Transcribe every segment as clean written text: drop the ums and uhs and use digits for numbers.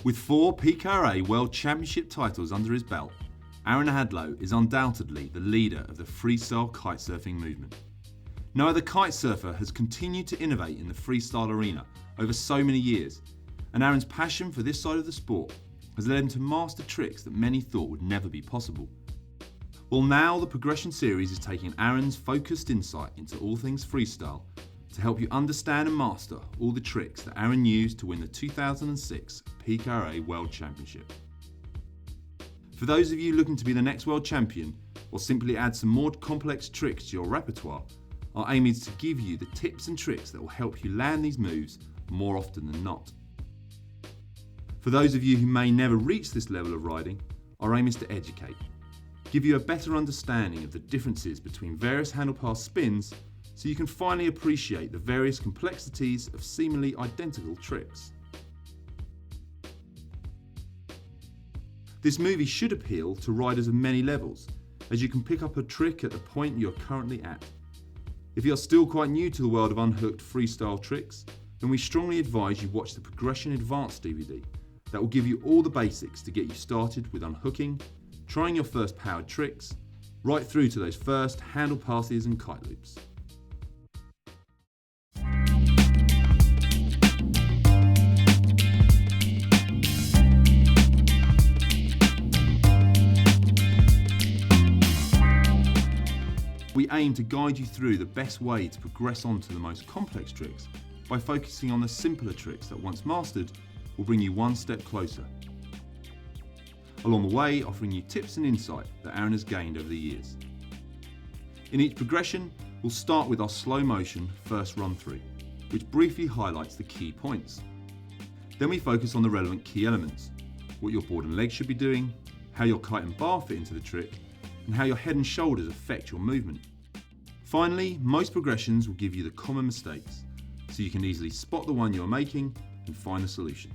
With 4 PKRA World Championship titles under his belt, Aaron Hadlow is undoubtedly the leader of the freestyle kitesurfing movement. No other kite surfer has continued to innovate in the freestyle arena over so many years, and Aaron's passion for this side of the sport has led him to master tricks that many thought would never be possible. Well, now the Progression series is taking Aaron's focused insight into all things freestyle to help you understand and master all the tricks that Aaron used to win the 2006 PKRA World Championship. For those of you looking to be the next world champion or simply add some more complex tricks to your repertoire, our aim is to give you the tips and tricks that will help you land these moves more often than not. For those of you who may never reach this level of riding, our aim is to educate, give you a better understanding of the differences between various handle pass spins so you can finally appreciate the various complexities of seemingly identical tricks. This movie should appeal to riders of many levels, as you can pick up a trick at the point you're currently at. If you're still quite new to the world of unhooked freestyle tricks, then we strongly advise you watch the Progression Advanced DVD that will give you all the basics to get you started with unhooking, trying your first powered tricks, right through to those first handle passes and kite loops. We aim to guide you through the best way to progress on to the most complex tricks by focusing on the simpler tricks that once mastered will bring you one step closer. Along the way, offering you tips and insight that Aaron has gained over the years. In each progression, we'll start with our slow motion first run through, which briefly highlights the key points. Then we focus on the relevant key elements, what your board and legs should be doing, how your kite and bar fit into the trick, and how your head and shoulders affect your movement. Finally, most progressions will give you the common mistakes, so you can easily spot the one you're making and find the solution.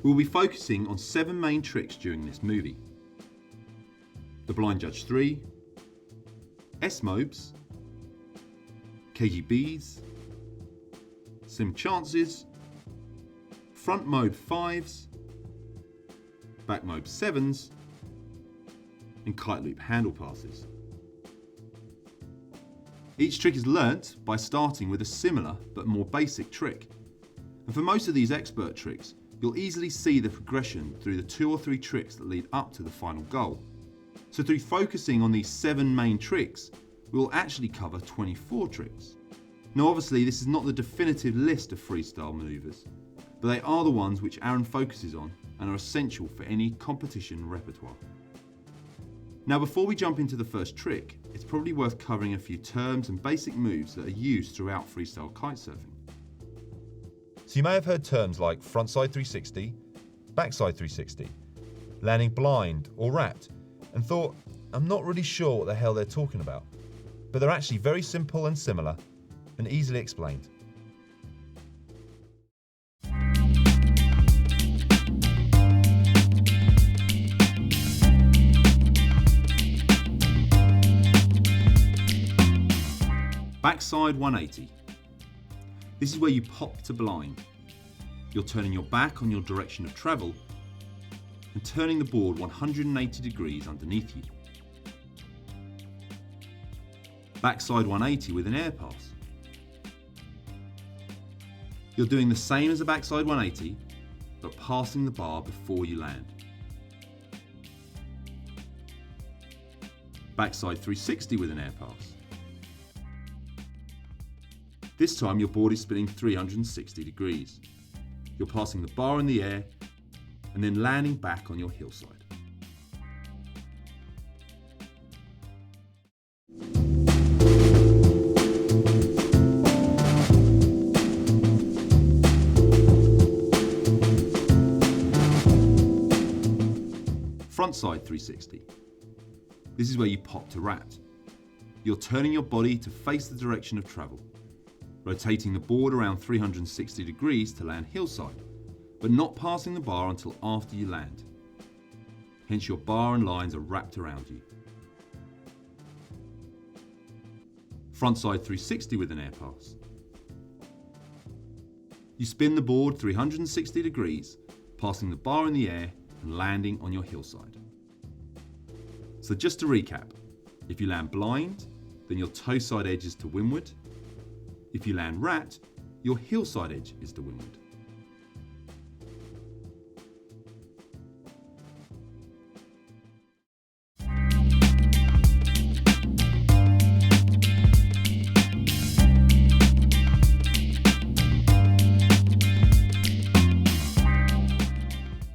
We'll be focusing on 7 main tricks during this movie. The Blind Judge 3, S-mobes, KGBs, sim chances, front mobe 5s, back mobe 7s, and kite loop handle passes. Each trick is learnt by starting with a similar but more basic trick. And for most of these expert tricks, you'll easily see the progression through the 2 or 3 tricks that lead up to the final goal. So through focusing on these 7 main tricks, we will actually cover 24 tricks. Now obviously this is not the definitive list of freestyle manoeuvres, but they are the ones which Aaron focuses on and are essential for any competition repertoire. Now before we jump into the first trick, it's probably worth covering a few terms and basic moves that are used throughout freestyle kitesurfing. So you may have heard terms like frontside 360, backside 360, landing blind or wrapped, and thought, I'm not really sure what the hell they're talking about. But they're actually very simple and similar, and easily explained. Backside 180. This is where you pop to blind. You're turning your back on your direction of travel and turning the board 180 degrees underneath you. Backside 180 with an air pass. You're doing the same as a backside 180, but passing the bar before you land. Backside 360 with an air pass. This time your board is spinning 360 degrees. You're passing the bar in the air and then landing back on your hillside. Frontside 360. This is where you pop to wrapped. You're turning your body to face the direction of travel, rotating the board around 360 degrees to land hillside, but not passing the bar until after you land. hence your bar and lines are wrapped around you. Frontside 360 with an airpass. You spin the board 360 degrees, passing the bar in the air and landing on your hillside. So just to recap, if you land blind, then your toe side edge is to windward. If you land wrapped, your hillside edge is to windward.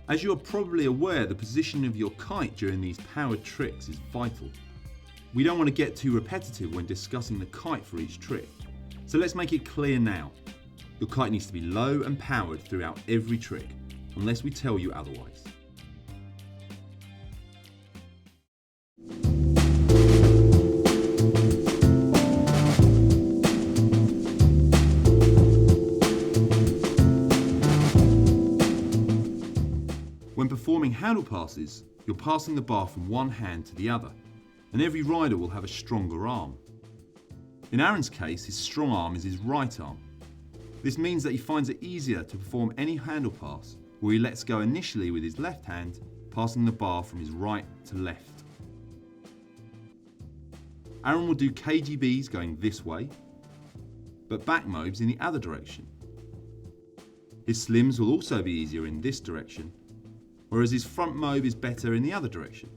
As you are probably aware, the position of your kite during these powered tricks is vital. We don't want to get too repetitive when discussing the kite for each trick, so let's make it clear now. Your kite needs to be low and powered throughout every trick, unless we tell you otherwise. When performing handle passes, you're passing the bar from one hand to the other, and every rider will have a stronger arm. In Aaron's case, his strong arm is his right arm. This means that he finds it easier to perform any handle pass where he lets go initially with his left hand, passing the bar from his right to left. Aaron will do KGBs going this way, but back mobes in the other direction. His slims will also be easier in this direction, whereas his front mobe is better in the other direction.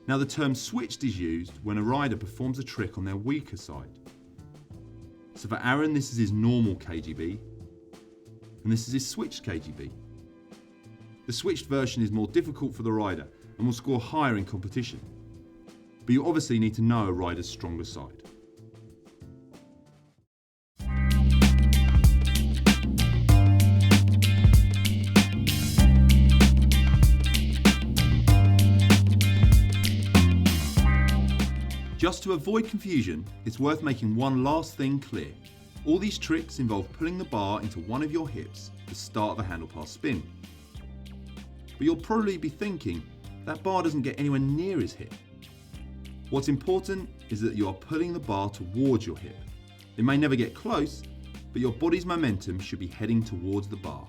Now the term switched is used when a rider performs a trick on their weaker side. So for Aaron, this is his normal KGB, and this is his switched KGB. The switched version is more difficult for the rider and will score higher in competition, but you obviously need to know a rider's stronger side. Just to avoid confusion, it's worth making one last thing clear. All these tricks involve pulling the bar into one of your hips to start the handle pass spin. But you'll probably be thinking, that bar doesn't get anywhere near his hip. What's important is that you are pulling the bar towards your hip. It may never get close, but your body's momentum should be heading towards the bar.